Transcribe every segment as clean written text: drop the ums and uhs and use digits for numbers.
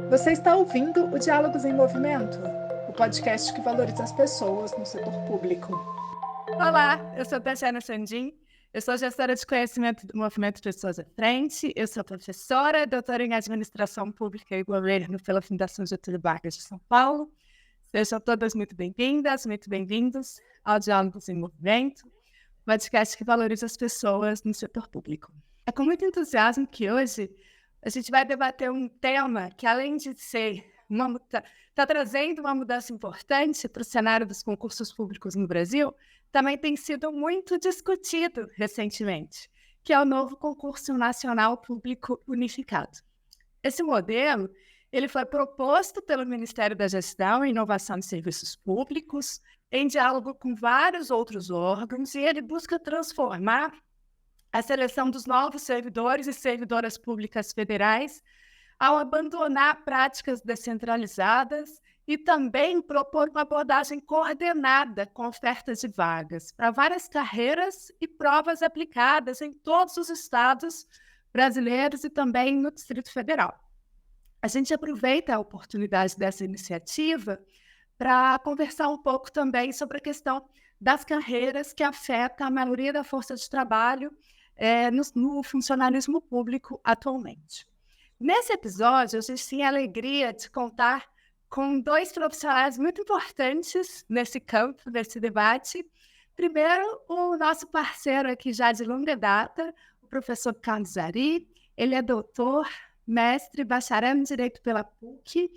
Você está ouvindo o Diálogos em Movimento, o podcast que valoriza as pessoas no setor público. Olá, eu sou Tatiana Chandim, eu sou gestora de conhecimento do Movimento Pessoas à Frente, eu sou professora, doutora em Administração Pública e Governo pela Fundação Getúlio Vargas de São Paulo. Sejam todas muito bem-vindas, muito bem-vindos ao Diálogos em Movimento, podcast que valoriza as pessoas no setor público. É com muito entusiasmo que hoje a gente vai debater um tema que, além de ser está trazendo uma mudança importante para o cenário dos concursos públicos no Brasil, também tem sido muito discutido recentemente, que é o novo Concurso Nacional Público Unificado. Esse modelo ele foi proposto pelo Ministério da Gestão e Inovação de Serviços Públicos, em diálogo com vários outros órgãos, e ele busca transformar a seleção dos novos servidores e servidoras públicas federais ao abandonar práticas descentralizadas e também propor uma abordagem coordenada com ofertas de vagas para várias carreiras e provas aplicadas em todos os estados brasileiros e também no Distrito Federal. A gente aproveita a oportunidade dessa iniciativa para conversar um pouco também sobre a questão das carreiras que afetam a maioria da força de trabalho no funcionalismo público atualmente. Nesse episódio, a gente tem a alegria de contar com dois profissionais muito importantes nesse campo, nesse debate. Primeiro, o nosso parceiro aqui já de longa data, o professor Carlos Zari. Ele é doutor, mestre, bacharel em Direito pela PUC,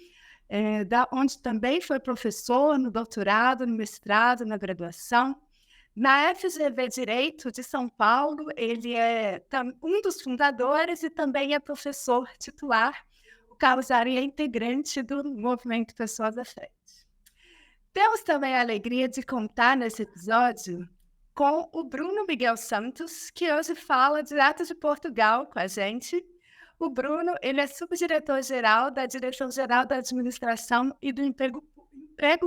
onde também foi professor no doutorado, no mestrado, na graduação. Na FGV Direito de São Paulo, ele é um dos fundadores e também é professor titular. O Carlos Zari é integrante do Movimento Pessoas à Frente. Temos também a alegria de contar nesse episódio com o Bruno Miguel Santos, que hoje fala direto de Portugal com a gente. O Bruno ele é subdiretor-geral da Direção-Geral da Administração e do Emprego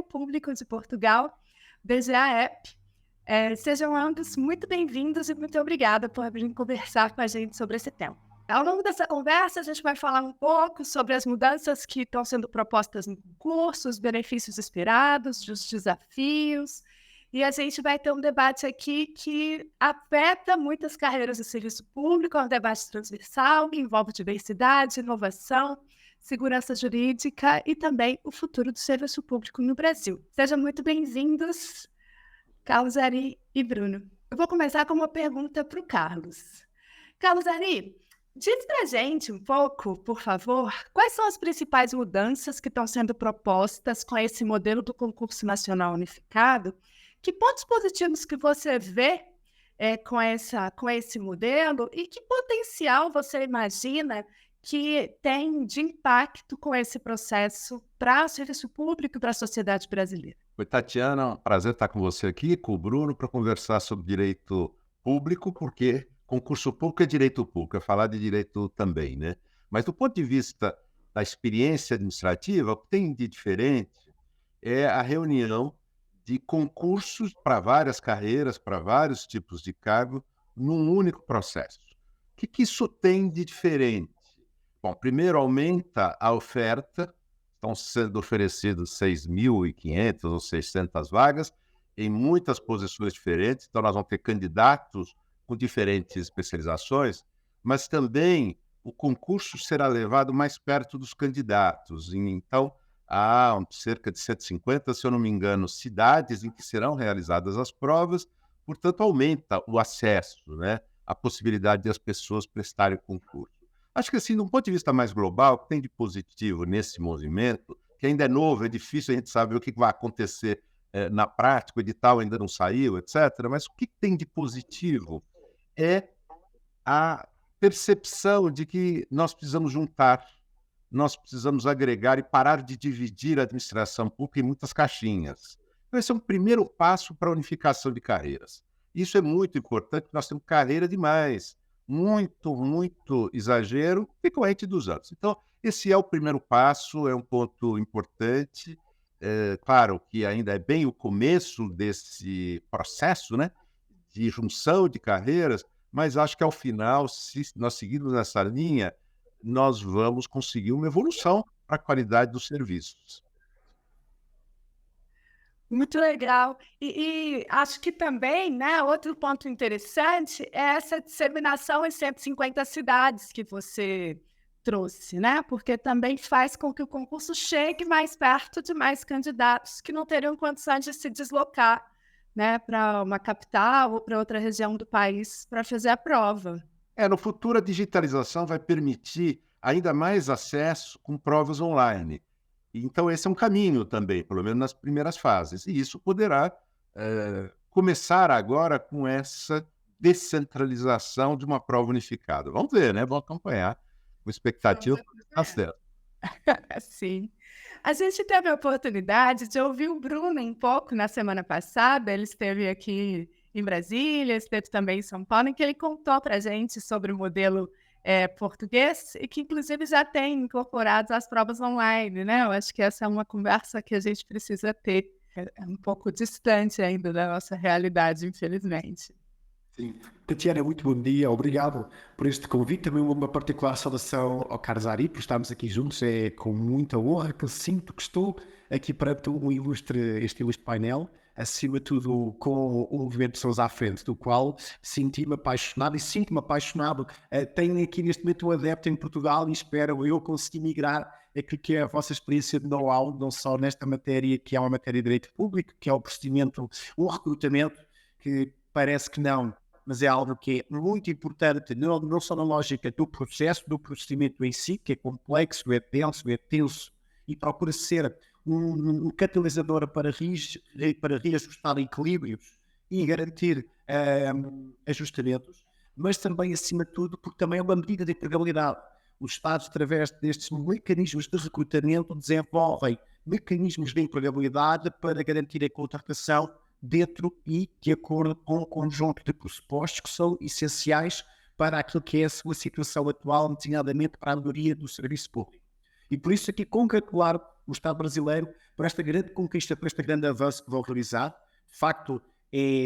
Público de Portugal, DGAEP. Sejam ambos muito bem-vindos e muito obrigada por vir conversar com a gente sobre esse tema. Ao longo dessa conversa, a gente vai falar um pouco sobre as mudanças que estão sendo propostas no concurso, os benefícios esperados, os desafios, e a gente vai ter um debate aqui que afeta muitas carreiras do serviço público, é um debate transversal, que envolve diversidade, inovação, segurança jurídica e também o futuro do serviço público no Brasil. Sejam muito bem-vindos, Carlos Zari e Bruno. Eu vou começar com uma pergunta para o Carlos. Carlos Zari, diz para a gente um pouco, por favor, quais são as principais mudanças que estão sendo propostas com esse modelo do Concurso Nacional Unificado? Que pontos positivos que você vê com esse modelo e que potencial você imagina que tem de impacto com esse processo para o serviço público e para a sociedade brasileira? Oi, Tatiana, um prazer estar com você aqui, com o Bruno, para conversar sobre direito público, porque concurso público é direito público, é falar de direito também, né? Mas do ponto de vista da experiência administrativa, o que tem de diferente é a reunião de concursos para várias carreiras, para vários tipos de cargo, num único processo. O que isso tem de diferente? Bom, primeiro aumenta a oferta. Estão sendo oferecidos 6.500 ou 600 vagas em muitas posições diferentes. Então, nós vamos ter candidatos com diferentes especializações, mas também o concurso será levado mais perto dos candidatos. Então, há cerca de 150, se eu não me engano, cidades em que serão realizadas as provas, portanto, aumenta o acesso, né? A possibilidade de as pessoas prestarem o concurso. Acho que, assim, de um ponto de vista mais global, o que tem de positivo nesse movimento, que ainda é novo, é difícil a gente saber o que vai acontecer na prática, o edital ainda não saiu, etc. Mas o que tem de positivo é a percepção de que nós precisamos juntar, nós precisamos agregar e parar de dividir a administração pública em muitas caixinhas. Então, esse é um primeiro passo para a unificação de carreiras. Isso é muito importante, porque nós temos carreira demais. Muito exagero decorrente dos anos. Então, esse é o primeiro passo, é um ponto importante. Claro que ainda é bem o começo desse processo, né, de junção de carreiras, mas acho que ao final, se nós seguirmos nessa linha, nós vamos conseguir uma evolução para a qualidade dos serviços. Muito legal. E acho que também, né, outro ponto interessante é essa disseminação em 150 cidades que você trouxe, né? Porque também faz com que o concurso chegue mais perto de mais candidatos que não teriam condições de se deslocar, né, para uma capital ou para outra região do país para fazer a prova. No futuro, a digitalização vai permitir ainda mais acesso com provas online. Então, esse é um caminho também, pelo menos nas primeiras fases. E isso poderá começar agora com essa descentralização de uma prova unificada. Vamos ver, né? Vamos acompanhar com expectativa para dar certo. Sim. A gente teve a oportunidade de ouvir o Bruno um pouco na semana passada. Ele esteve aqui em Brasília, esteve também em São Paulo, em que ele contou para a gente sobre o modelo português e que, inclusive, já tem incorporado as provas online, né? Eu acho que essa é uma conversa que a gente precisa ter. É um pouco distante ainda da nossa realidade, infelizmente. Sim. Tatiana, muito bom dia, obrigado por este convite. Também uma particular saudação ao Carlos Ari, por estarmos aqui juntos. É com muita honra que eu sinto que estou aqui perante este ilustre painel, acima de tudo com o movimento de pessoas à frente, do qual senti-me apaixonado e sinto-me apaixonado. Tenho aqui neste momento um adepto em Portugal e espero eu conseguir migrar aquilo que é a vossa experiência de know-how, não só nesta matéria, que é uma matéria de direito público, que é o procedimento, o recrutamento, que parece que não, mas é algo que é muito importante, não só na lógica do processo, do procedimento em si, que é complexo, é tenso e procura ser um catalisador para reajustar equilíbrios e garantir ajustamentos, mas também, acima de tudo, porque também é uma medida de empregabilidade. Os Estados, através destes mecanismos de recrutamento, desenvolvem mecanismos de empregabilidade para garantir a contratação dentro e de acordo com um conjunto de pressupostos que são essenciais para aquilo que é a sua situação atual, designadamente para a melhoria do serviço público. E por isso aqui congratular o Estado brasileiro por esta grande conquista, por este grande avanço que vão realizar. De facto,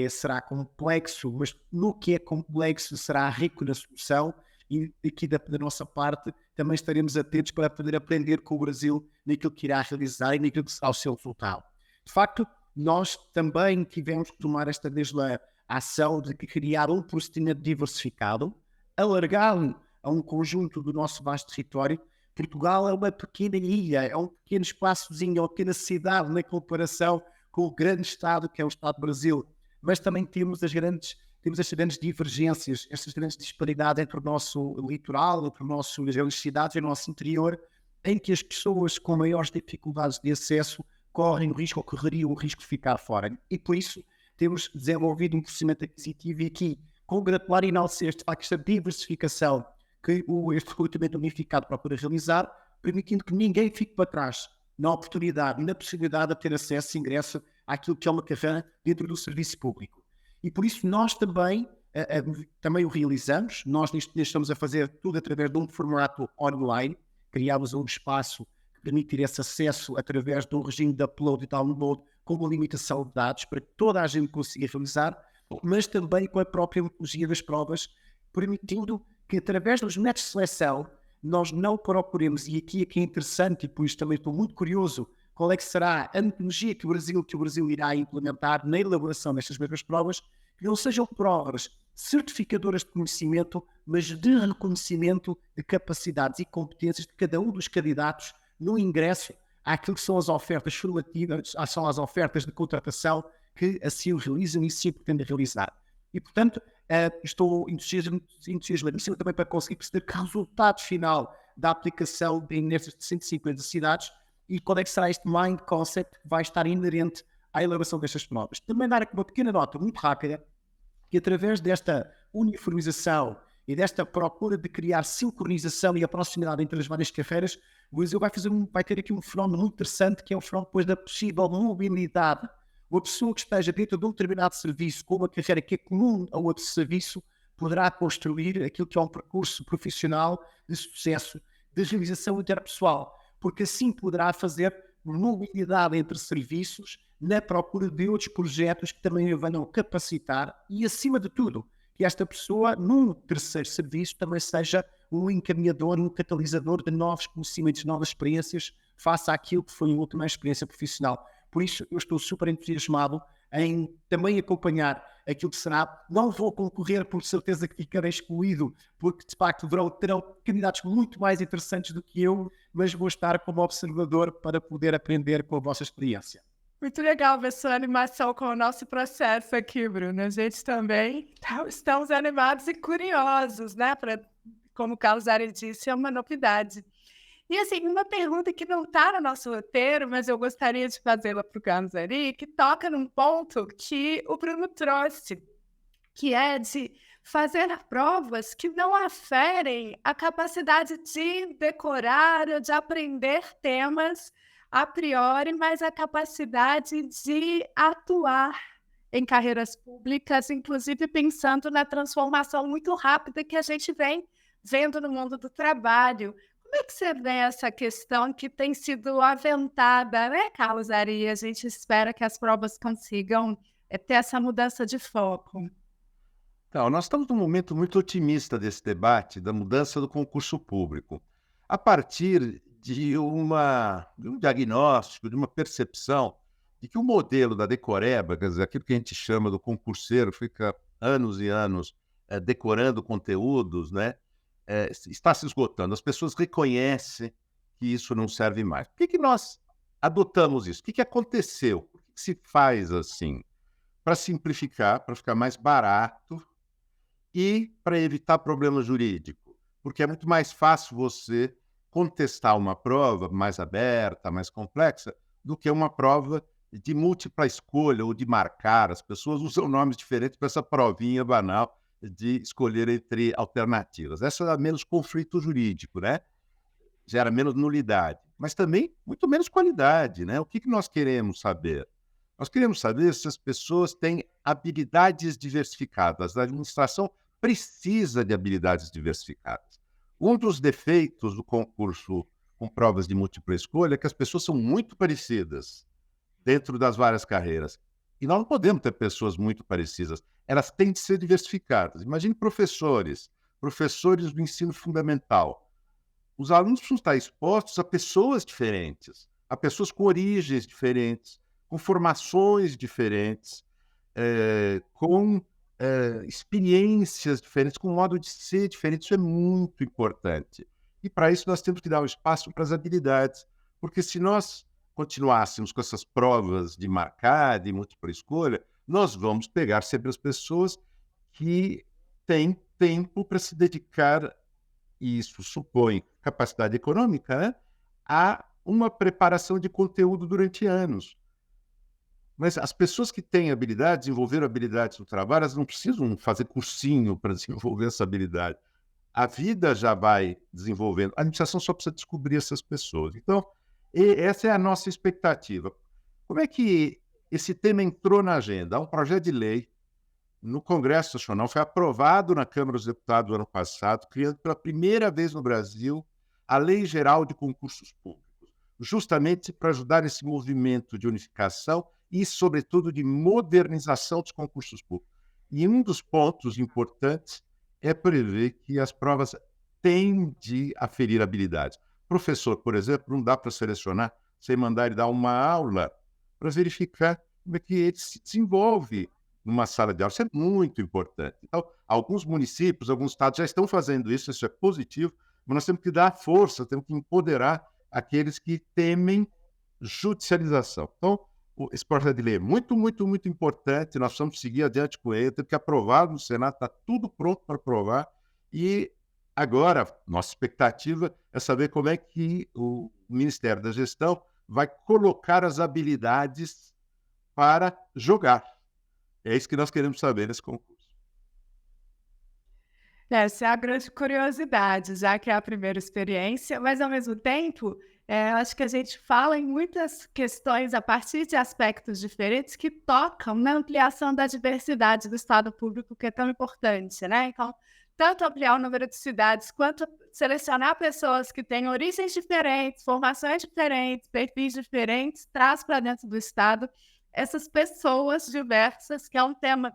será complexo, mas no que é complexo será rico na solução e aqui da nossa parte também estaremos atentos para poder aprender com o Brasil naquilo que irá realizar e naquilo que será o seu resultado. De facto, nós também tivemos que tomar esta mesma ação de criar um procedimento diversificado, alargado a um conjunto do nosso vasto território. Portugal é uma pequena ilha, é um pequeno espaçozinho, é uma pequena cidade na comparação com o grande Estado que é o Estado do Brasil. Mas também temos estas grandes divergências, estas grandes disparidades entre o nosso litoral, entre as grandes cidades e o nosso interior, em que as pessoas com maiores dificuldades de acesso correriam o risco de ficar fora. E por isso temos desenvolvido um procedimento aquisitivo e aqui congratular e enaltecer esta diversificação que este recrutamento unificado procura realizar, permitindo que ninguém fique para trás na oportunidade e na possibilidade de ter acesso e ingresso àquilo que é uma carreira dentro do serviço público. E por isso nós também o realizamos. Nós neste momento estamos a fazer tudo através de um formato online. Criámos um espaço que permite esse acesso através de um regime de upload e download com uma limitação de dados para que toda a gente consiga realizar, mas também com a própria metodologia das provas, permitindo que através dos métodos de seleção nós não procuremos, e aqui é que é interessante, e por isso também estou muito curioso, qual é que será a metodologia que o Brasil irá implementar na elaboração destas mesmas provas, que não sejam provas certificadoras de conhecimento, mas de reconhecimento de capacidades e competências de cada um dos candidatos no ingresso àquilo que são as ofertas formativas, são as ofertas de contratação que assim o realizam e se pretendem realizar. E, portanto, estou entusiasmadíssimo também para conseguir perceber que resultado final da aplicação nestas 150 cidades e qual é que será este mind concept que vai estar inerente à elaboração destas provas. Também dar aqui uma pequena nota muito rápida, que através desta uniformização e desta procura de criar sincronização e a proximidade entre as várias carreiras, o Brasil vai ter aqui um fenómeno muito interessante, que é o fenómeno depois da possível mobilidade. Uma pessoa que esteja dentro de um determinado serviço, com uma carreira que é comum a outro serviço, poderá construir aquilo que é um percurso profissional de sucesso, de realização interpessoal, porque assim poderá fazer mobilidade entre serviços na procura de outros projetos que também o venham capacitar e, acima de tudo, que esta pessoa, num terceiro serviço, também seja um encaminhador, um catalisador de novos conhecimentos, novas experiências, face àquilo que foi a última experiência profissional. Por isso, eu estou super entusiasmado em também acompanhar aquilo que será. Não vou concorrer, por certeza que ficarei excluído, porque de facto terão candidatos muito mais interessantes do que eu, mas vou estar como observador para poder aprender com a vossa experiência. Muito legal ver sua animação com o nosso processo aqui, Bruno. A gente também estamos animados e curiosos, né? Como o Carlos Ari disse, é uma novidade. E assim, uma pergunta que não está no nosso roteiro, mas eu gostaria de fazê-la para o Carlos Ari, que toca num ponto que o Bruno trouxe, que é de fazer provas que não aferem a capacidade de decorar ou de aprender temas a priori, mas a capacidade de atuar em carreiras públicas, inclusive pensando na transformação muito rápida que a gente vem vendo no mundo do trabalho. Como é que você vê essa questão que tem sido aventada, né, Carlos Ari? A gente espera que as provas consigam ter essa mudança de foco. Então, nós estamos num momento muito otimista desse debate da mudança do concurso público, a partir de um diagnóstico, de uma percepção de que o modelo da decoreba, quer dizer, aquilo que a gente chama do concurseiro, fica anos e anos decorando conteúdos, né, está se esgotando. As pessoas reconhecem que isso não serve mais. Por que nós adotamos isso? O que aconteceu? Por que se faz assim? Para simplificar, para ficar mais barato e para evitar problema jurídico. Porque é muito mais fácil você contestar uma prova mais aberta, mais complexa, do que uma prova de múltipla escolha ou de marcar. As pessoas usam nomes diferentes para essa provinha banal de escolher entre alternativas. Essa dá menos conflito jurídico, né? Gera menos nulidade, mas também muito menos qualidade, né? O que nós queremos saber? Nós queremos saber se as pessoas têm habilidades diversificadas. A administração precisa de habilidades diversificadas. Um dos defeitos do concurso com provas de múltipla escolha é que as pessoas são muito parecidas dentro das várias carreiras. E nós não podemos ter pessoas muito parecidas. Elas têm de ser diversificadas. Imagine professores do ensino fundamental. Os alunos precisam estar expostos a pessoas diferentes, a pessoas com origens diferentes, com formações diferentes, com experiências diferentes, com modo de ser diferente. Isso é muito importante. E para isso nós temos que dar um espaço para as habilidades, porque se nós continuássemos com essas provas de marcar, de múltipla escolha, nós vamos pegar sempre as pessoas que têm tempo para se dedicar, e isso supõe capacidade econômica, né, a uma preparação de conteúdo durante anos. Mas as pessoas que têm habilidades, desenvolveram habilidades no trabalho, elas não precisam fazer cursinho para desenvolver essa habilidade. A vida já vai desenvolvendo. A administração só precisa descobrir essas pessoas. Então, essa é a nossa expectativa. Como é que esse tema entrou na agenda? Há um projeto de lei no Congresso Nacional, foi aprovado na Câmara dos Deputados no ano passado, criando pela primeira vez no Brasil a Lei Geral de Concursos Públicos, justamente para ajudar esse movimento de unificação e, sobretudo, de modernização dos concursos públicos. E um dos pontos importantes é prever que as provas têm de aferir habilidades. Professor, por exemplo, não dá para selecionar sem mandar ele dar uma aula para verificar como é que ele se desenvolve numa sala de aula. Isso é muito importante. Então, alguns municípios, alguns estados já estão fazendo isso, isso é positivo, mas nós temos que dar força, temos que empoderar aqueles que temem judicialização. Então, esse projeto de lei é muito, muito, muito importante, nós precisamos seguir adiante com ele, temos que aprovar no Senado, está tudo pronto para aprovar, e agora, nossa expectativa é saber como é que o Ministério da Gestão vai colocar as habilidades para jogar. É isso que nós queremos saber nesse concurso. Essa é a grande curiosidade, já que é a primeira experiência, mas, ao mesmo tempo, acho que a gente fala em muitas questões a partir de aspectos diferentes que tocam na ampliação da diversidade do Estado Público, que é tão importante, né? Então, tanto ampliar o número de cidades, quanto selecionar pessoas que têm origens diferentes, formações diferentes, perfis diferentes, traz para dentro do Estado essas pessoas diversas, que é um tema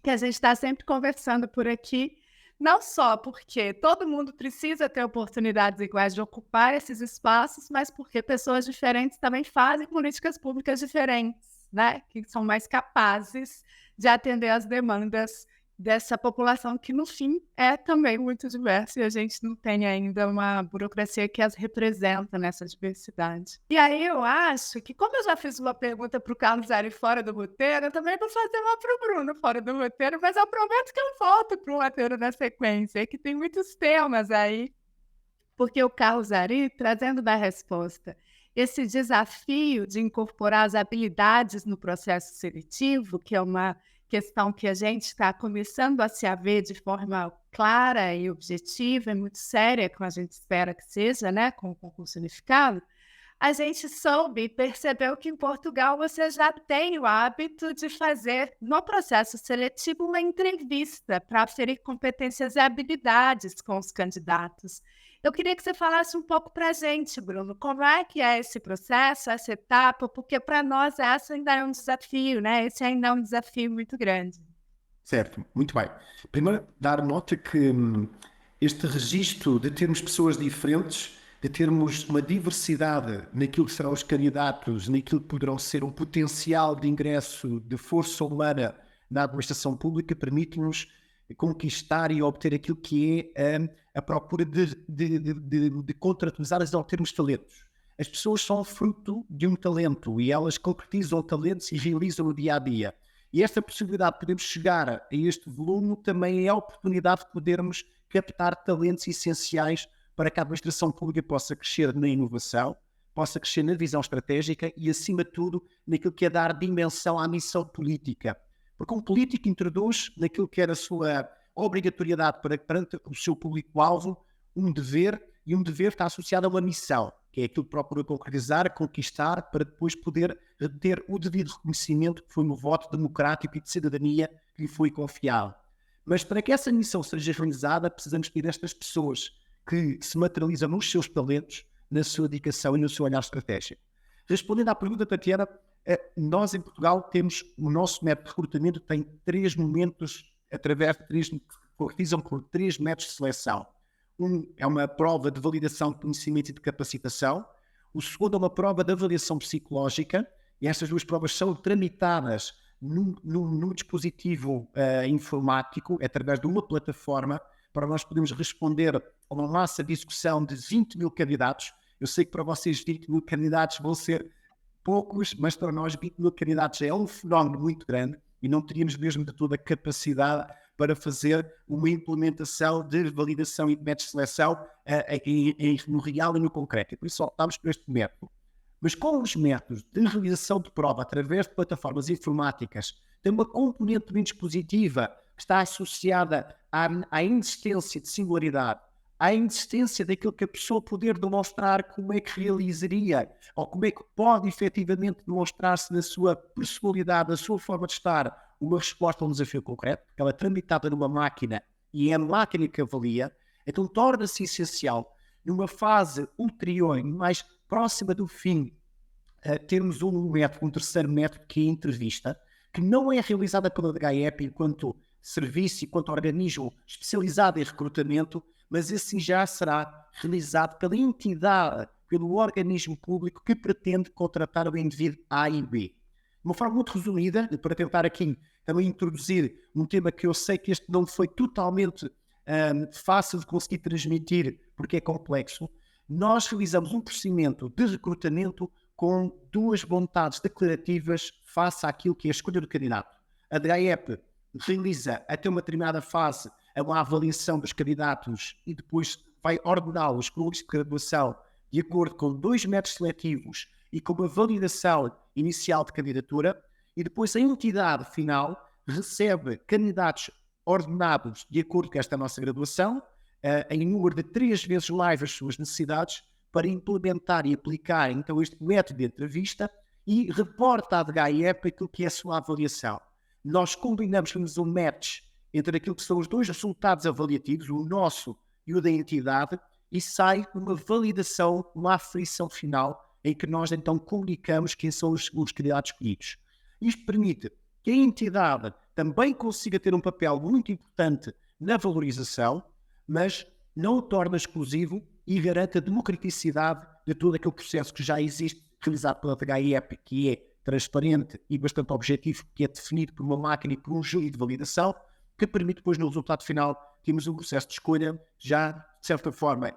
que a gente está sempre conversando por aqui, não só porque todo mundo precisa ter oportunidades iguais de ocupar esses espaços, mas porque pessoas diferentes também fazem políticas públicas diferentes, né? Que são mais capazes de atender às demandas dessa população que, no fim, é também muito diversa e a gente não tem ainda uma burocracia que as representa nessa diversidade. E aí eu acho que, como eu já fiz uma pergunta para o Carlos Ari fora do roteiro, eu também vou fazer uma para o Bruno fora do roteiro, mas eu prometo que eu volto para o roteiro na sequência, que tem muitos temas aí, porque o Carlos Ari, trazendo da resposta esse desafio de incorporar as habilidades no processo seletivo, que é uma questão que a gente está começando a se haver de forma clara e objetiva, e muito séria, como a gente espera que seja, né, com o concurso unificado, a gente soube e percebeu que em Portugal você já tem o hábito de fazer, no processo seletivo, uma entrevista para aferir competências e habilidades com os candidatos. Eu queria que você falasse um pouco para a gente, Bruno, como é que é esse processo, essa etapa, porque para nós essa ainda é um desafio, né? Esse ainda é um desafio muito grande. Certo, muito bem. Primeiro, dar nota que este registro de termos pessoas diferentes, de termos uma diversidade naquilo que serão os candidatos, naquilo que poderão ser um potencial de ingresso de força humana na administração pública, permite-nos conquistar e obter aquilo que é a procura de contratualizar e de obtermos talentos. As pessoas são fruto de um talento e elas concretizam talentos e realizam no dia-a-dia. E esta possibilidade de podermos chegar a este volume também é a oportunidade de podermos captar talentos essenciais para que a administração pública possa crescer na inovação, possa crescer na visão estratégica e, acima de tudo, naquilo que é dar dimensão à missão política. Porque um político introduz naquilo que era a sua obrigatoriedade perante o seu público-alvo um dever, e um dever está associado a uma missão, que é aquilo que procura concretizar, conquistar, para depois poder ter o devido reconhecimento que foi no voto democrático e de cidadania que lhe foi confiado. Mas para que essa missão seja realizada, precisamos ter estas pessoas que se materializam nos seus talentos, na sua dedicação e no seu olhar estratégico. Respondendo à pergunta, Tatiana, nós em Portugal temos o nosso método de recrutamento, tem 3 momentos, através de 3, concretizam por 3 métodos de seleção. Um é uma prova de validação de conhecimento e de capacitação. O segundo é uma prova de avaliação psicológica, e estas 2 provas são tramitadas num dispositivo informático, através de uma plataforma, para nós podermos responder a uma massa de discussão de 20 mil candidatos. Eu sei que para vocês 20 mil candidatos vão ser poucos, mas para nós 20 mil candidatos é um fenómeno muito grande e não teríamos mesmo de toda a capacidade para fazer uma implementação de validação e de métodos de seleção no real e no concreto. E por isso optámos por este método. Mas com os métodos de realização de prova através de plataformas informáticas, tem uma componente bem dispositiva que está associada à insistência de singularidade, à insistência daquilo que a pessoa poder demonstrar como é que realizaria, ou como é que pode efetivamente demonstrar-se na sua personalidade, na sua forma de estar, uma resposta a um desafio concreto, porque ela é tramitada numa máquina e é a máquina que avalia, então torna-se essencial, numa fase ulterior e mais próxima do fim, termos um método, um terceiro método, que é a entrevista, que não é realizada pela DHEP enquanto serviço e quanto organismo especializado em recrutamento, mas esse já será realizado pela entidade, pelo organismo público que pretende contratar o indivíduo A e B. De uma forma muito resumida, para tentar aqui também introduzir um tema que eu sei que este não foi totalmente fácil de conseguir transmitir, porque é complexo, nós realizamos um procedimento de recrutamento com 2 vontades declarativas face àquilo que é a escolha do candidato. A DHEP realiza até uma determinada fase uma avaliação dos candidatos e depois vai ordená-los com lista de graduação de acordo com 2 métodos seletivos e com uma validação inicial de candidatura, e depois a entidade final recebe candidatos ordenados de acordo com esta nossa graduação, em número de 3 vezes mais as suas necessidades, para implementar e aplicar então este método de entrevista, e reporta à DHEP aquilo que é a sua avaliação. Nós combinamos um match entre aquilo que são os 2 resultados avaliativos, o nosso e o da entidade, e sai uma validação, uma aferição final, em que nós então comunicamos quem são os candidatos escolhidos. Isto permite que a entidade também consiga ter um papel muito importante na valorização, mas não o torna exclusivo e garante a democraticidade de todo aquele processo que já existe, realizado pela HIEP, que é transparente e bastante objetivo, que é definido por uma máquina e por um júri de validação, que permite depois, no resultado final, termos um processo de escolha já, de certa forma,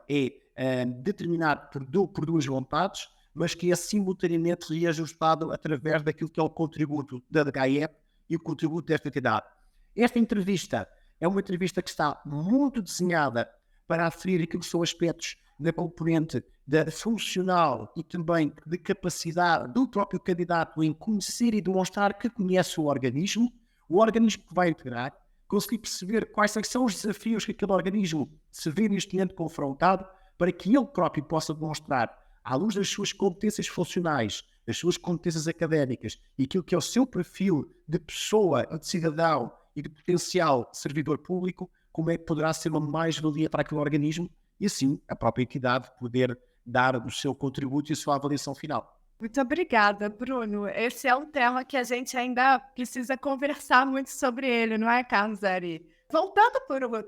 determinado por duas vontades, mas que é simultaneamente reajustado através daquilo que é o contributo da HIEP e o contributo desta entidade. Esta entrevista é uma entrevista que está muito desenhada para aferir aquilo que são aspectos da componente da funcional e também de capacidade do próprio candidato em conhecer e demonstrar que conhece o organismo que vai integrar, conseguir perceber quais são os desafios que aquele organismo se vê neste momento confrontado, para que ele próprio possa demonstrar, à luz das suas competências funcionais, das suas competências académicas e aquilo que é o seu perfil de pessoa, de cidadão e de potencial servidor público, como é que poderá ser uma mais-valia para aquele organismo e assim a própria entidade poder dar o seu contributo e a sua avaliação final. Muito obrigada, Bruno. Esse é um tema que a gente ainda precisa conversar muito sobre ele, não é, Carlos Ari? Voltando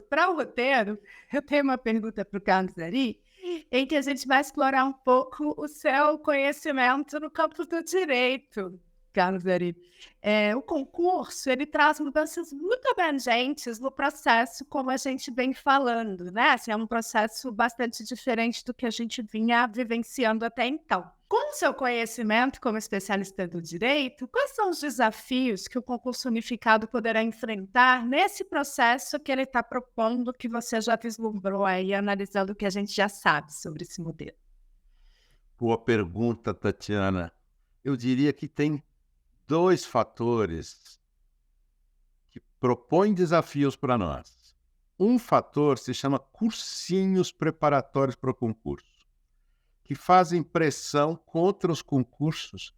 para o roteiro, eu tenho uma pergunta para o Carlos Ari, em que a gente vai explorar um pouco o seu conhecimento no campo do direito, Carlos Ari. O concurso, ele traz mudanças muito abrangentes no processo, como a gente vem falando, né? Assim, é um processo bastante diferente do que a gente vinha vivenciando até então. Com o seu conhecimento como especialista do direito, quais são os desafios que o concurso unificado poderá enfrentar nesse processo que ele está propondo, que você já vislumbrou aí, analisando o que a gente já sabe sobre esse modelo? Boa pergunta, Tatiana. Eu diria que tem 2 fatores que propõem desafios para nós. Um fator se chama cursinhos preparatórios para o concurso, que fazem pressão contra os concursos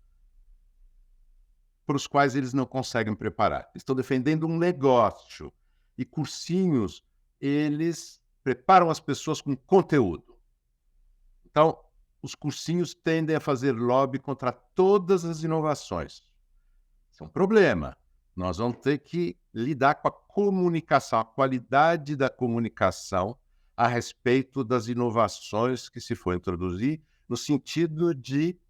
para os quais eles não conseguem preparar. Estão defendendo um negócio. E cursinhos, eles preparam as pessoas com conteúdo. Então, os cursinhos tendem a fazer lobby contra todas as inovações. Isso é um problema. Nós vamos ter que lidar com a comunicação, a qualidade da comunicação a respeito das inovações que se for introduzir, no sentido de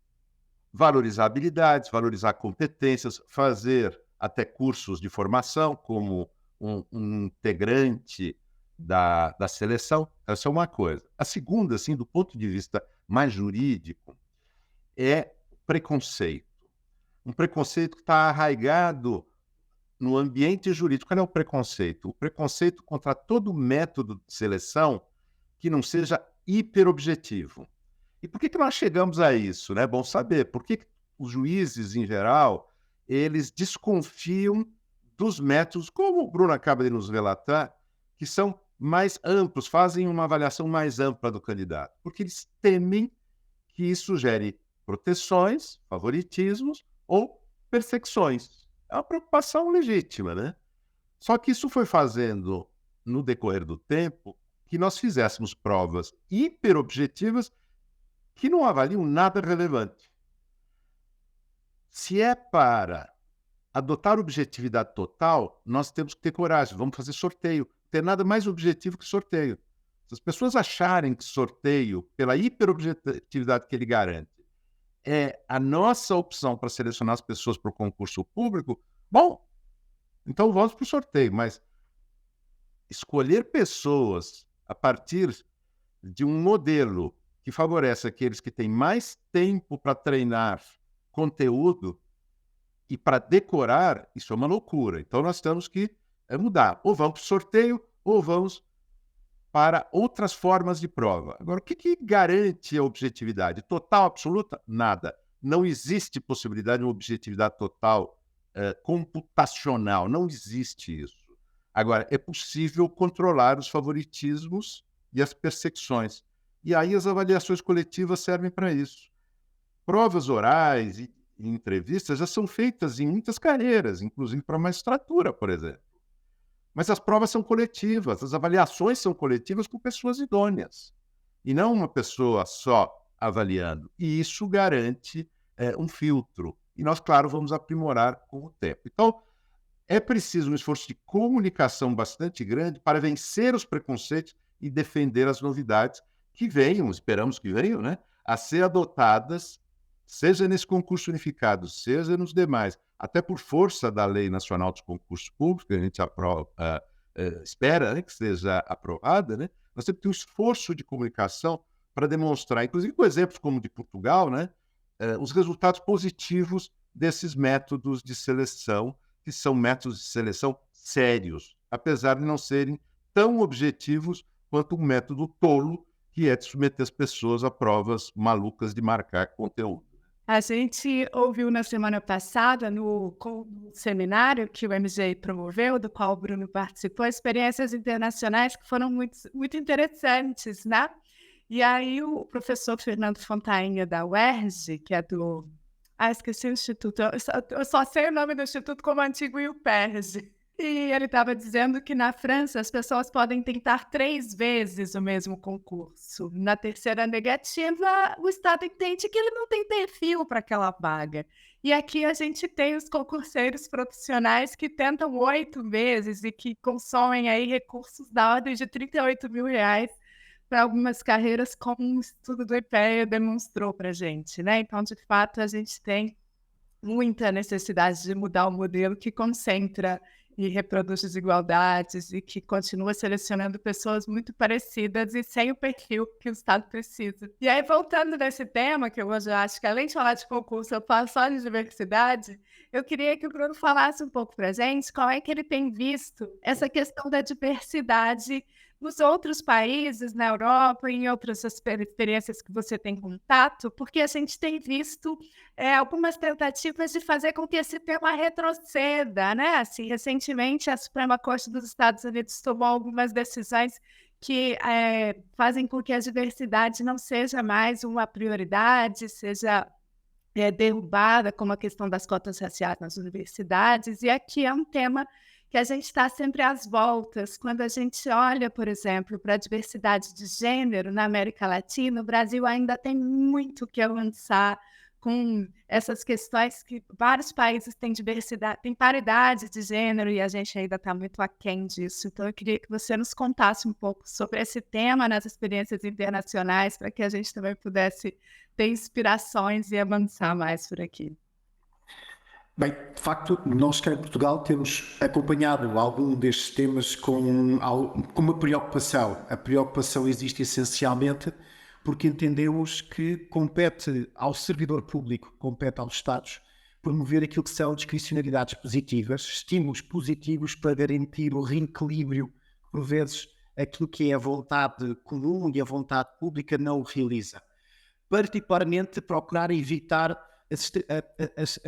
valorizar habilidades, valorizar competências, fazer até cursos de formação como um integrante da seleção. Essa é uma coisa. A segunda, assim, do ponto de vista mais jurídico, é preconceito. Um preconceito que está arraigado no ambiente jurídico. Qual é o preconceito? O preconceito contra todo método de seleção que não seja hiperobjetivo. E por que nós chegamos a isso? É bom saber. Por que os juízes, em geral, eles desconfiam dos métodos, como o Bruno acaba de nos relatar, que são mais amplos, fazem uma avaliação mais ampla do candidato, porque eles temem que isso gere proteções, favoritismos ou perseguições. É uma preocupação legítima, né? Só que isso foi fazendo, no decorrer do tempo, que nós fizéssemos provas hiperobjetivas que não avaliam nada relevante. Se é para adotar objetividade total, nós temos que ter coragem, vamos fazer sorteio. Não tem nada mais objetivo que sorteio. Se as pessoas acharem que sorteio, pela hiperobjetividade que ele garante, é a nossa opção para selecionar as pessoas para o concurso público, bom, então vamos para o sorteio, mas escolher pessoas a partir de um modelo que favorece aqueles que têm mais tempo para treinar conteúdo e para decorar, isso é uma loucura. Então nós temos que mudar. Ou vamos para o sorteio, ou vamos para outras formas de prova. Agora, o que garante a objetividade? Total, absoluta? Nada. Não existe possibilidade de uma objetividade total computacional. Não existe isso. Agora, é possível controlar os favoritismos e as perseguições. E aí as avaliações coletivas servem para isso. Provas orais e entrevistas já são feitas em muitas carreiras, inclusive para a magistratura, por exemplo. Mas as provas são coletivas, as avaliações são coletivas com pessoas idôneas, e não uma pessoa só avaliando. E isso garante um filtro. E nós, claro, vamos aprimorar com o tempo. Então, é preciso um esforço de comunicação bastante grande para vencer os preconceitos e defender as novidades que venham, esperamos que venham, né, a ser adotadas, seja nesse concurso unificado, seja nos demais, até por força da Lei Nacional dos Concursos Públicos, que a gente espera, né, que seja aprovada, né, nós temos que ter um esforço de comunicação para demonstrar, inclusive com exemplos como o de Portugal, né, os resultados positivos desses métodos de seleção, que são métodos de seleção sérios, apesar de não serem tão objetivos quanto um método tolo, que é de submeter as pessoas a provas malucas de marcar conteúdo. A gente ouviu na semana passada, no seminário que o MG promoveu, do qual o Bruno participou, experiências internacionais que foram muito interessantes, né? E aí o professor Fernando Fontainha, da UERJ, que é do... esqueci o instituto. Eu só sei o nome do instituto como antigo IUPERJ. E ele estava dizendo que na França as pessoas podem tentar 3 vezes o mesmo concurso. Na terceira negativa, o Estado entende que ele não tem perfil para aquela vaga. E aqui a gente tem os concurseiros profissionais que tentam 8 vezes e que consomem aí recursos da ordem de R$38 mil para algumas carreiras, como um estudo do IPEA demonstrou para a gente, né? Então, de fato, a gente tem muita necessidade de mudar o modelo que concentra e reproduz desigualdades e que continua selecionando pessoas muito parecidas e sem o perfil que o Estado precisa. E aí, voltando nesse tema, que eu hoje acho que além de falar de concurso, eu falo só de diversidade, eu queria que o Bruno falasse um pouco para a gente qual é que ele tem visto essa questão da diversidade nos outros países, na Europa e em outras experiências que você tem contato, porque a gente tem visto algumas tentativas de fazer com que esse tema retroceda, né? Assim, recentemente, a Suprema Corte dos Estados Unidos tomou algumas decisões que fazem com que a diversidade não seja mais uma prioridade, seja derrubada, como a questão das cotas raciais nas universidades, e aqui é um tema que a gente está sempre às voltas. Quando a gente olha, por exemplo, para a diversidade de gênero na América Latina, o Brasil ainda tem muito que avançar com essas questões que vários países têm diversidade, têm paridade de gênero e a gente ainda está muito aquém disso. Então, eu queria que você nos contasse um pouco sobre esse tema nas experiências internacionais, para que a gente também pudesse ter inspirações e avançar mais por aqui. Bem, de facto, nós cá em Portugal temos acompanhado algum destes temas com uma preocupação. A preocupação existe essencialmente porque entendemos que compete ao servidor público, compete aos Estados, promover aquilo que são discricionalidades positivas, estímulos positivos para garantir o reequilíbrio, por vezes aquilo que é a vontade comum e a vontade pública não o realiza. Particularmente procurar evitar as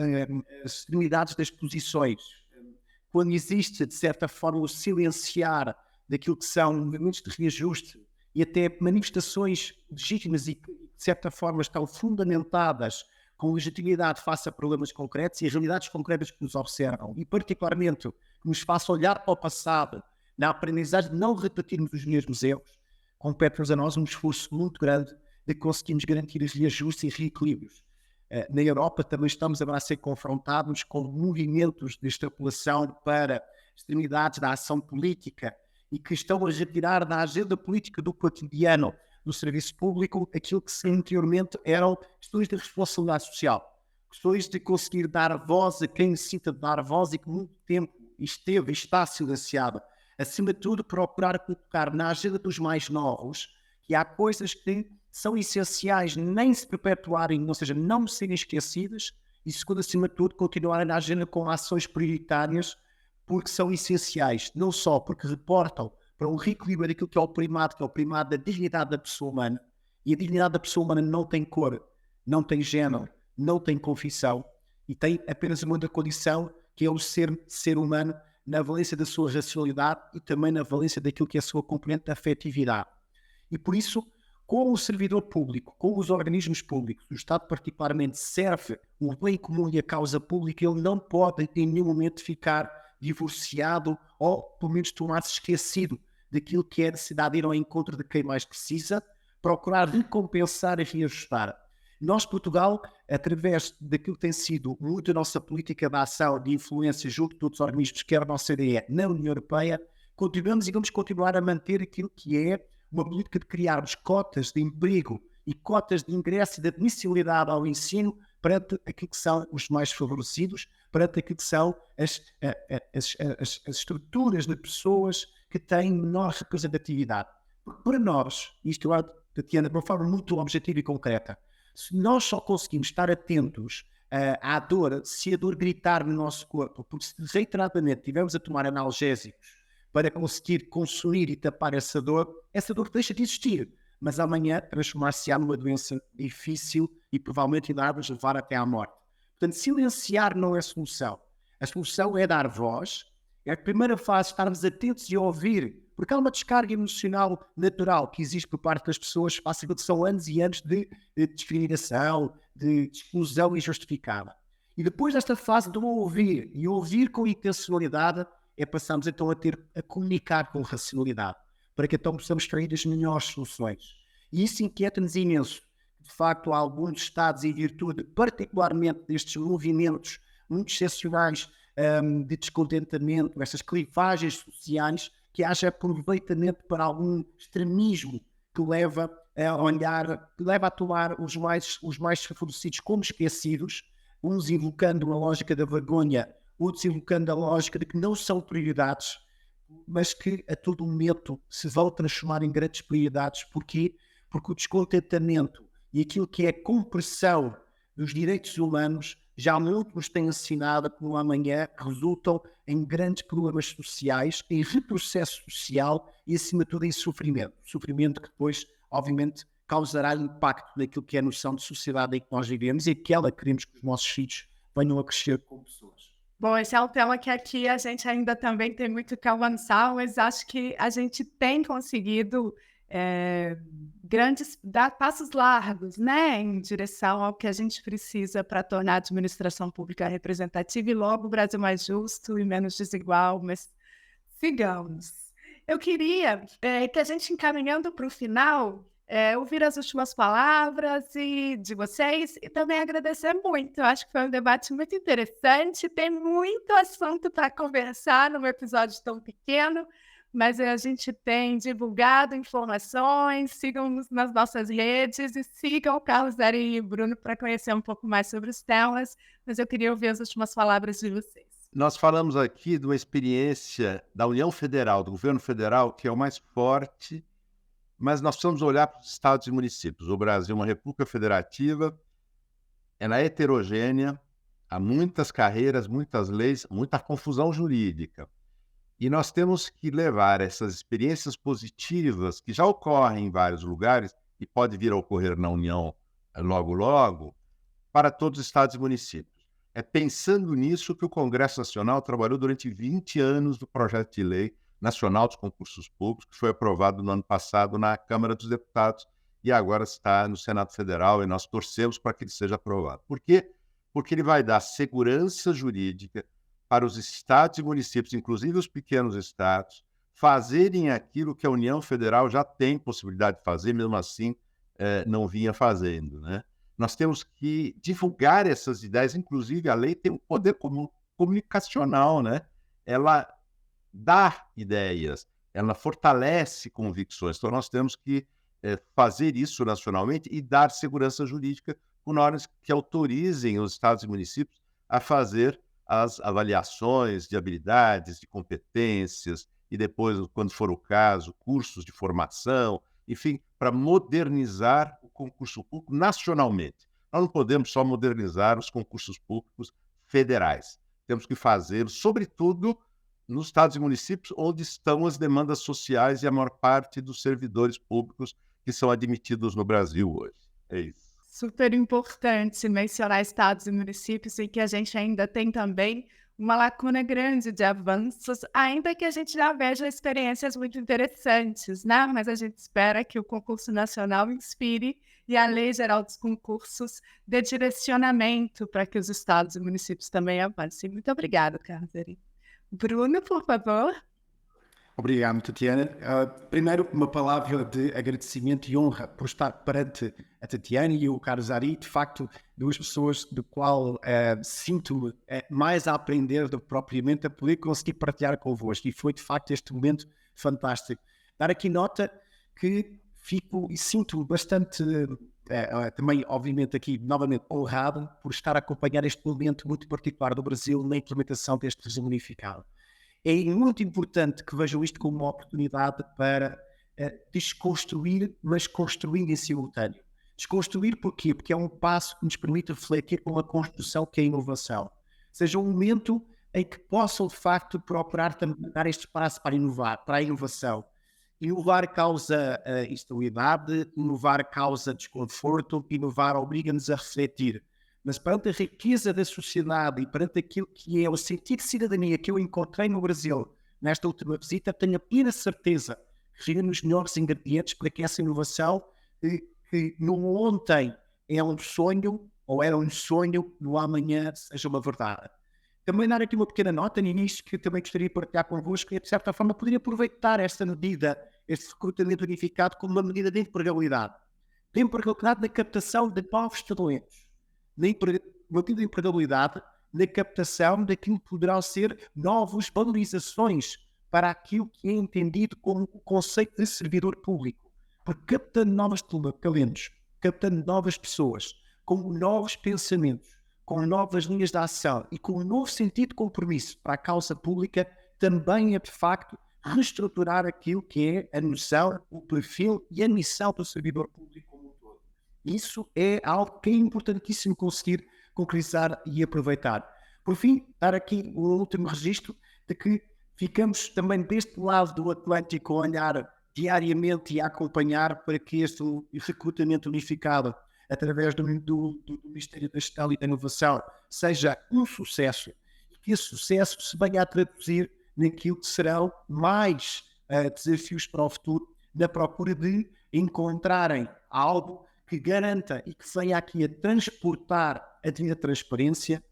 extremidades das posições. Quando existe, de certa forma, o silenciar daquilo que são movimentos de reajuste e até manifestações legítimas e que, de certa forma, estão fundamentadas com legitimidade face a problemas concretos e realidades concretas que nos observam e, particularmente, que nos faça olhar para o passado, na aprendizagem de não repetirmos os mesmos erros, compete-nos a nós um esforço muito grande de conseguirmos garantir os reajustes e reequilíbrios. Na Europa também estamos agora a ser confrontados com movimentos de extrapolação para extremidades da ação política e que estão a retirar da agenda política do cotidiano do serviço público aquilo que anteriormente eram questões de responsabilidade social, questões de conseguir dar voz a quem necessita de dar voz e que muito tempo esteve e está silenciado. Acima de tudo, procurar colocar na agenda dos mais novos que há coisas que são essenciais nem se perpetuarem, ou seja, não serem esquecidas e, segundo, acima de tudo, continuarem na agenda com ações prioritárias porque são essenciais, não só porque reportam para um reequilíbrio daquilo que é o primado da dignidade da pessoa humana, e a dignidade da pessoa humana não tem cor, não tem género, não tem confissão e tem apenas uma única condição, que é o ser humano na valência da sua racionalidade e também na valência daquilo que é a sua componente da afetividade. E por isso, como o servidor público, como os organismos públicos, o Estado particularmente serve o bem comum e a causa pública, ele não pode em nenhum momento ficar divorciado ou, pelo menos, tornar-se esquecido daquilo que é a necessidade de ir ao encontro de quem mais precisa, procurar recompensar e reajustar. Nós, Portugal, através daquilo que tem sido muito a nossa política de ação, de influência junto de outros organismos, quer a nossa OCDE, na União Europeia, continuamos e vamos continuar a manter aquilo que é uma política de criarmos cotas de emprego e cotas de ingresso e de admissibilidade ao ensino perante aquilo que são os mais favorecidos, perante aquilo que são as estruturas de pessoas que têm menor representatividade. Porque para nós, isto, Tatiana, de uma forma muito objetiva e concreta, se nós só conseguimos estar atentos à dor, se a dor gritar no nosso corpo, porque se reiteradamente estivermos a tomar analgésicos para conseguir consumir e tapar essa dor deixa de existir. Mas amanhã transformar-se-á numa doença difícil e provavelmente irá nos levar até à morte. Portanto, silenciar não é a solução. A solução é dar voz, é a primeira fase, estarmos atentos e ouvir, porque há uma descarga emocional natural que existe por parte das pessoas face àquilo que são anos e anos de discriminação, de exclusão injustificada. E depois desta fase de ouvir, e ouvir com intencionalidade, passamos então a comunicar com racionalidade, para que então possamos extrair as melhores soluções. E isso inquieta-nos imenso. De facto, há alguns estados, em virtude particularmente destes movimentos muito excepcionais de descontentamento, estas clivagens sociais, que haja aproveitamento para algum extremismo que leva a olhar, que leva a tomar os mais favorecidos como esquecidos, uns invocando a lógica da vergonha, outros invocando a lógica de que não são prioridades, mas que a todo momento se vão transformar em grandes prioridades. Porquê? Porque o descontentamento e aquilo que é a compressão dos direitos humanos já muito nos tem ensinado que no amanhã resultam em grandes problemas sociais, em retrocesso social e, acima de tudo, em sofrimento. Sofrimento que depois, obviamente, causará impacto naquilo que é a noção de sociedade em que nós vivemos e aquela que queremos que os nossos filhos venham a crescer como pessoas. Bom, esse é um tema que aqui a gente ainda também tem muito que avançar, mas acho que a gente tem conseguido dar passos largos, né, em direção ao que a gente precisa para tornar a administração pública representativa e logo o Brasil mais justo e menos desigual, mas sigamos. Eu queria que a gente, encaminhando para o final, ouvir as últimas palavras de vocês e também agradecer muito. Eu acho que foi um debate muito interessante, tem muito assunto para conversar num episódio tão pequeno, mas a gente tem divulgado informações, sigam-nos nas nossas redes e sigam o Carlos Zeri e o Bruno para conhecer um pouco mais sobre os temas, mas eu queria ouvir as últimas palavras de vocês. Nós falamos aqui de uma experiência da União Federal, do governo federal, que é o mais forte, mas nós precisamos olhar para os estados e municípios. O Brasil é uma república federativa, ela é heterogênea, há muitas carreiras, muitas leis, muita confusão jurídica. E nós temos que levar essas experiências positivas, que já ocorrem em vários lugares, e pode vir a ocorrer na União logo, logo, para todos os estados e municípios. É pensando nisso que o Congresso Nacional trabalhou durante 20 anos no projeto de lei nacional dos concursos públicos, que foi aprovado no ano passado na Câmara dos Deputados e agora está no Senado Federal, e nós torcemos para que ele seja aprovado. Por quê? Porque ele vai dar segurança jurídica para os estados e municípios, inclusive os pequenos estados, fazerem aquilo que a União Federal já tem possibilidade de fazer, mesmo assim não vinha fazendo, né? Nós temos que divulgar essas ideias, inclusive a lei tem um poder comunicacional, né? Ela dá ideias, ela fortalece convicções. Então nós temos que fazer isso nacionalmente e dar segurança jurídica com normas que autorizem os estados e municípios a fazer as avaliações de habilidades, de competências e depois, quando for o caso, cursos de formação, enfim, para modernizar o concurso público nacionalmente. Nós não podemos só modernizar os concursos públicos federais. Temos que fazer, sobretudo, nos estados e municípios onde estão as demandas sociais e a maior parte dos servidores públicos que são admitidos no Brasil hoje. É isso. Super importante mencionar estados e municípios em que a gente ainda tem também uma lacuna grande de avanços, ainda que a gente já veja experiências muito interessantes, né? Mas a gente espera que o concurso nacional inspire e a Lei Geral dos Concursos dê direcionamento para que os estados e municípios também avancem. Muito obrigada, Carlos Zeri. Bruno, por favor. Obrigado, Tatiana. Primeiro, uma palavra de agradecimento e honra por estar perante a Tatiana e o Carlos Ari, de facto, duas pessoas do qual sinto mais a aprender do que propriamente a poder conseguir partilhar convosco. E foi, de facto, este momento fantástico. Dar aqui nota que fico e sinto bastante, também, obviamente, aqui novamente honrado por estar a acompanhar este momento muito particular do Brasil na implementação deste regime unificado. É muito importante que vejam isto como uma oportunidade para desconstruir, mas construir em simultâneo. Desconstruir porquê? Porque é um passo que nos permite refletir com a construção que é a inovação. Seja um momento em que possam, de facto, procurar dar este espaço para inovar, para a inovação. Inovar causa instabilidade, inovar causa desconforto, inovar obriga-nos a refletir. Mas perante a riqueza da sociedade e perante aquilo que é o sentido de cidadania que eu encontrei no Brasil nesta última visita, tenho a plena certeza que reúne os melhores ingredientes para que essa inovação, que no ontem é um sonho, ou era um sonho, no amanhã seja uma verdade. Também dar aqui uma pequena nota no início que eu também gostaria de partilhar convosco e, de certa forma, poderia aproveitar esta medida, este recrutamento unificado, como uma medida de empregabilidade. De empregabilidade na captação de novos talentos. Uma medida de empregabilidade na captação daquilo que poderão ser novas valorizações para aquilo que é entendido como o conceito de servidor público. Porque captando novos talentos, captando novas pessoas, com novos pensamentos, com novas linhas de ação e com um novo sentido de compromisso para a causa pública, também é, de facto, reestruturar aquilo que é a noção, o perfil e a missão do servidor público como um todo. Isso é algo que é importantíssimo conseguir concretizar e aproveitar. Por fim, dar aqui um último registro de que ficamos também deste lado do Atlântico a olhar diariamente e a acompanhar para que este recrutamento unificado através do Ministério da Gestão e da Inovação seja um sucesso e que esse sucesso se venha a traduzir naquilo que serão mais desafios para o futuro, na procura de encontrarem algo que garanta e que venha aqui a transportar a devida transparência,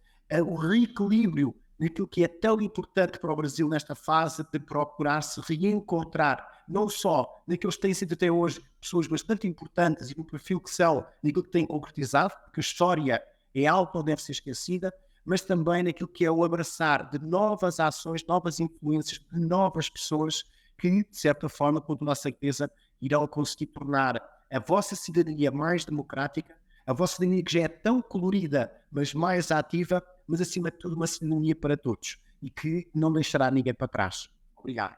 o reequilíbrio naquilo que é tão importante para o Brasil nesta fase de procurar se reencontrar, não só naqueles que têm sido até hoje pessoas bastante importantes e no perfil que são, naquilo que têm concretizado, porque a história é algo que não deve ser esquecida, mas também naquilo que é o abraçar de novas ações, novas influências, de novas pessoas que, de certa forma, com toda a certeza, irão conseguir tornar a vossa cidadania mais democrática, a vossa cidadania que já é tão colorida, mas mais ativa, mas acima de tudo uma cidadania para todos e que não deixará ninguém para trás. Obrigado.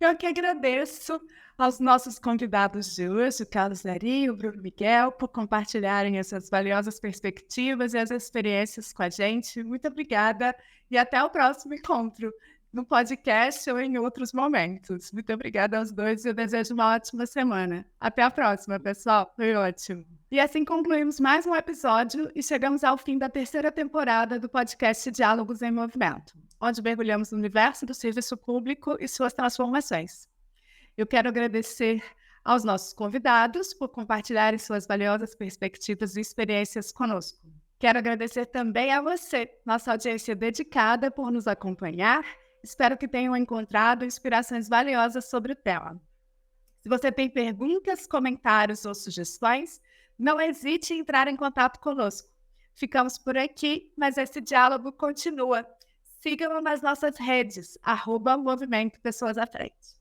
Eu que agradeço aos nossos convidados de hoje, o Carlos Ari e o Bruno Miguel, por compartilharem essas valiosas perspectivas e as experiências com a gente. Muito obrigada e até o próximo encontro no podcast ou em outros momentos. Muito obrigada aos dois e eu desejo uma ótima semana. Até a próxima, pessoal. Foi ótimo. E assim concluímos mais um episódio e chegamos ao fim da 3ª temporada do podcast Diálogos em Movimento, onde mergulhamos no universo do serviço público e suas transformações. Eu quero agradecer aos nossos convidados por compartilharem suas valiosas perspectivas e experiências conosco. Quero agradecer também a você, nossa audiência dedicada, por nos acompanhar. Espero que tenham encontrado inspirações valiosas sobre o tema. Se você tem perguntas, comentários ou sugestões, não hesite em entrar em contato conosco. Ficamos por aqui, mas esse diálogo continua. Sigam nas nossas redes, @Movimento Pessoas à Frente.